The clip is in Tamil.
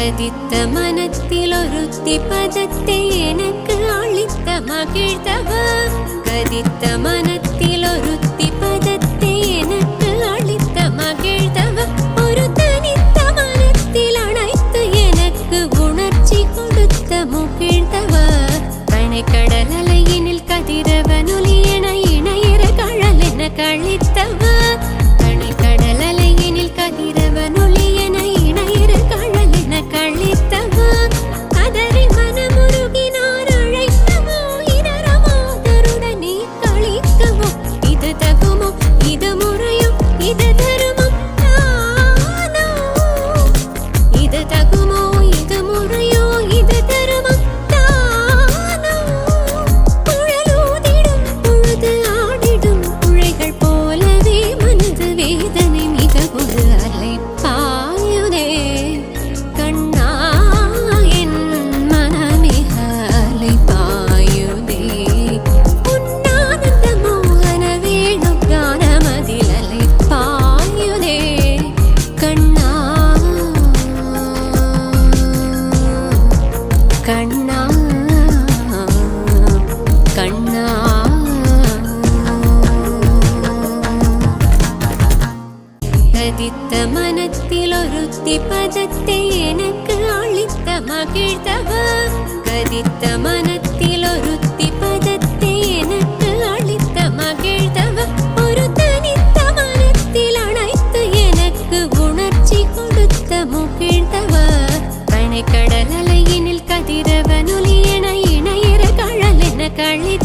கதித்த மனத்தில் ஒருத்தி பதத்தை எனக்கு அளித்த மகிழ்ந்தவ. கதித்த மனத்தில் ஒருத்தி பதத்தை எனக்கு அளித்த மகிழ்ந்தவ. ஒரு தனித்த மனத்தில் அணைத்து எனக்கு உணர்ச்சி கொடுத்த முகிழ்ந்தவ. கணைக்கடல் அலையினில் கதிரவனொலி என இணையிற கழல் என கழித்தவ. கணைக்கடல் அலையினில் கதிரவனொலி என இணையிற கழல் என கழித்தவ. கதறி மனமுருகினார் அழைத்தவோ இதரமாதருடனே கழிக்கவோ. இது தகுமோ இது முறையோ இது தருமம் தானோ. இது தகுமோ இது முறையோ இது தருமம் தானோ. குழலூதிடும் பொழுது ஆடிடும் குழைகள் போலவே மனது வேதனை மிக ஒரு அலை பாயுதே. கண்ணா என் மனமிக அலை பாயுதே. உன்னானந்த மோகன வேணு கானமதில் அலை பாயுதே. கண்ணா கண்ணா கண்ணா. கதித்த மனத்தில் ஒருத்தி பதத்தை எனக்கு அளித்த மகிழ்ந்தவ. கதித்த மனத்தில் ஒருத்தி பதத்தை எனக்கு அளித்த மகிழ்ந்தவ. ஒரு தனித்த மனத்தில் அணைத்து எனக்கு உணர்ச்சி கொடுத்த முகிழ்ந்தவ. கணைக்கடல் அலையினில் கதிரவனொலி என இணையிற கழல் என கழித்த